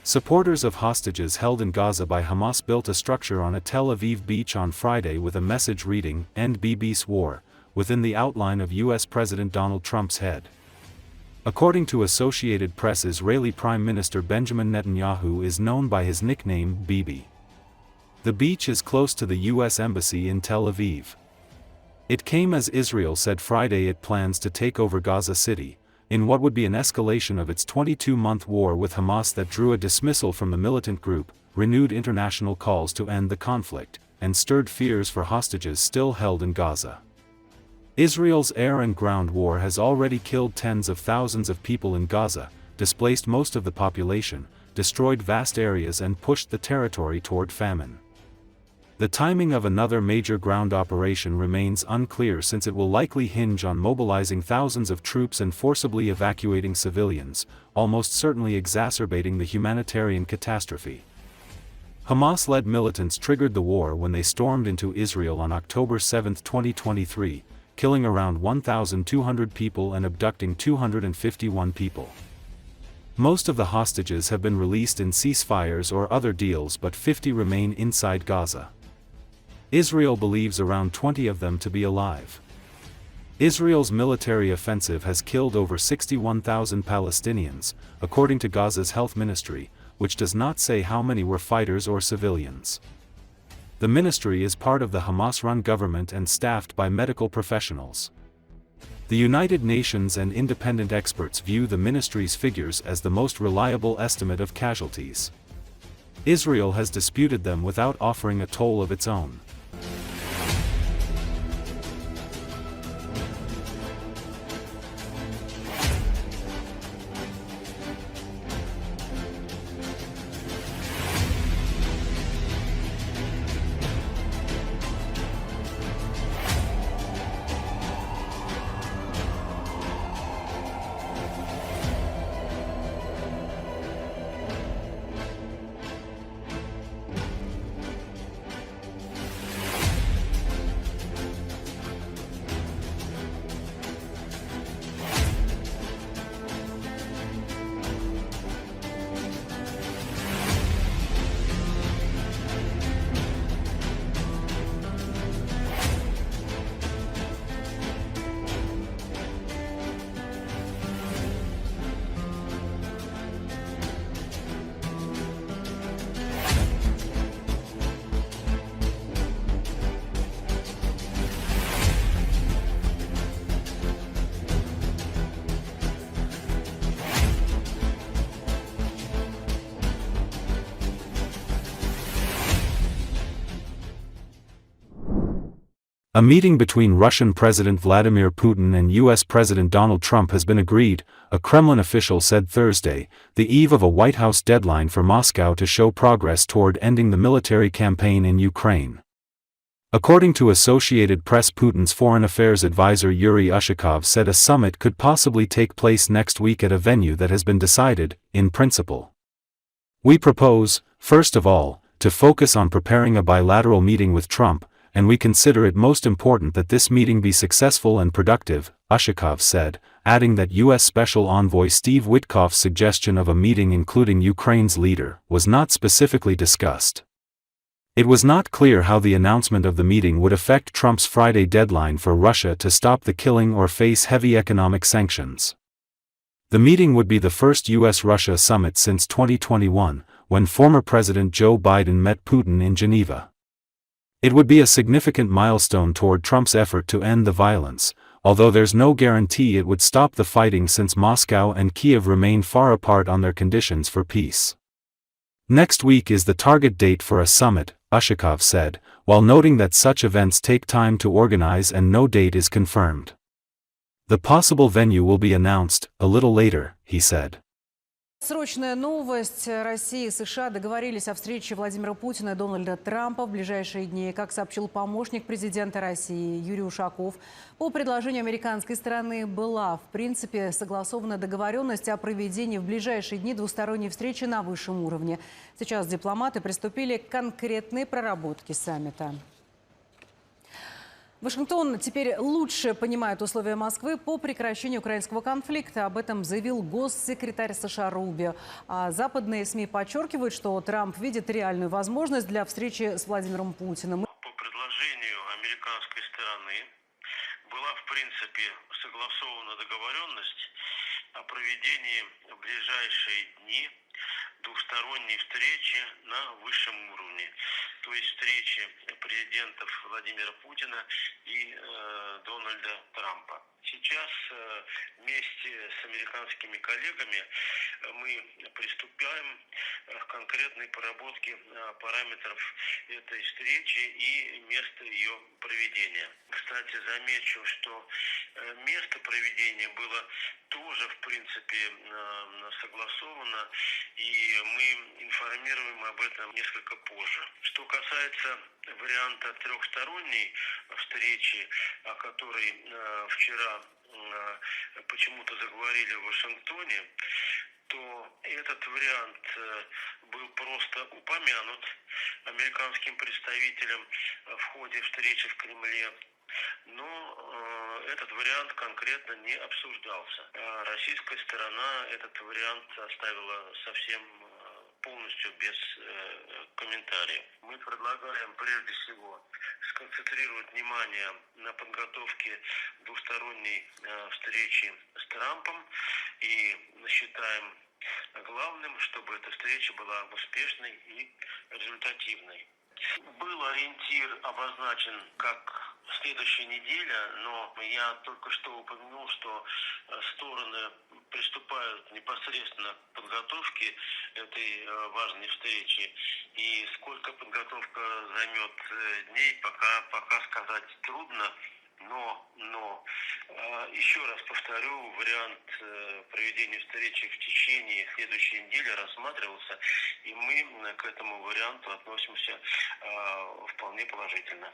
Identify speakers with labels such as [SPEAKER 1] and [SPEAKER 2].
[SPEAKER 1] Supporters of hostages held in Gaza by Hamas built a structure on a Tel Aviv beach on Friday with a message reading, "End Bibi's War," within the outline of U.S. President Donald Trump's head. According to Associated Press, Israeli Prime Minister Benjamin Netanyahu is known by his nickname Bibi. The beach is close to the U.S. Embassy in Tel Aviv. It came as Israel said Friday it plans to take over Gaza City, in what would be an escalation of its 22-month war with Hamas that drew a dismissal from the militant group, renewed international calls to end the conflict, and stirred fears for hostages still held in Gaza. Israel's air and ground war has already killed tens of thousands of people in Gaza, displaced most of the population, destroyed vast areas and pushed the territory toward famine. The timing of another major ground operation remains unclear, since it will likely hinge on mobilizing thousands of troops and forcibly evacuating civilians, almost certainly exacerbating the humanitarian catastrophe. Hamas-led militants triggered the war when they stormed into Israel on October 7, 2023, killing around 1,200 people and abducting 251 people. Most of the hostages have been released in ceasefires or other deals, but 50 remain inside Gaza. Israel believes around 20 of them to be alive. Israel's military offensive has killed over 61,000 Palestinians, according to Gaza's health ministry, which does not say how many were fighters or civilians. The ministry is part of the Hamas-run government and staffed by medical professionals. The United Nations and independent experts view the ministry's figures as the most reliable estimate of casualties. Israel has disputed them without offering a toll of its own. A meeting between Russian President Vladimir Putin and U.S. President Donald Trump has been agreed, a Kremlin official said Thursday, the eve of a White House deadline for Moscow to show progress toward ending the military campaign in Ukraine. According to Associated Press, Putin's foreign affairs advisor Yuri Ushakov said a summit could possibly take place next week at a venue that has been decided, in principle. "We propose, first of all, to focus on preparing a bilateral meeting with Trump, and we consider it most important that this meeting be successful and productive," Ushakov said, adding that U.S. Special Envoy Steve Witkoff's suggestion of a meeting including Ukraine's leader was not specifically discussed. It was not clear how the announcement of the meeting would affect Trump's Friday deadline for Russia to stop the killing or face heavy economic sanctions. The meeting would be the first U.S.-Russia summit since 2021, when former President Joe Biden met Putin in Geneva. It would be a significant milestone toward Trump's effort to end the violence, although there's no guarantee it would stop the fighting, since Moscow and Kiev remain far apart on their conditions for peace. Next week is the target date for a summit, Ushakov said, while noting that such events take time to organize and no date is confirmed. The possible venue will be announced a little later, he said.
[SPEAKER 2] Срочная новость. Россия и США договорились о встрече Владимира Путина и Дональда Трампа в ближайшие дни. Как сообщил помощник президента России Юрий Ушаков, по предложению американской стороны была, в принципе, согласована договоренность о проведении в ближайшие дни двусторонней встречи на высшем уровне. Сейчас дипломаты приступили к конкретной проработке саммита. Вашингтон теперь лучше понимает условия Москвы по прекращению украинского конфликта. Об этом заявил госсекретарь США Рубио. А западные СМИ подчеркивают, что Трамп видит реальную возможность для встречи с Владимиром Путиным.
[SPEAKER 3] По предложению американской стороны была, в принципе, согласована договоренность о проведении в ближайшие дни двусторонней встречи на высшем уровне. То есть встречи президентов Владимира Путина и Дональда Трампа. Сейчас вместе с американскими коллегами мы приступаем к конкретной проработке параметров этой встречи и места ее проведения. Кстати, замечу, что место проведения было тоже, в принципе, согласовано, и мы информируем об этом несколько позже. Что касается варианта трехсторонней встречи, о которой вчера почему-то заговорили в Вашингтоне, то этот вариант был просто упомянут американским представителям в ходе встречи в Кремле. Но этот вариант конкретно не обсуждался. Российская сторона этот вариант оставила совсем полностью без комментариев. Мы предлагаем прежде всего сконцентрировать внимание на подготовке двусторонней встречи с Трампом и считаем главным, чтобы эта встреча была успешной и результативной. Был ориентир обозначен как следующая неделя, но я только что упомянул, что стороны приступают непосредственно к подготовке этой важной встречи. И сколько подготовка займет дней, пока сказать трудно. Но еще раз повторю, вариант проведения встречи в течение следующей недели рассматривался, и мы к этому варианту относимся вполне положительно.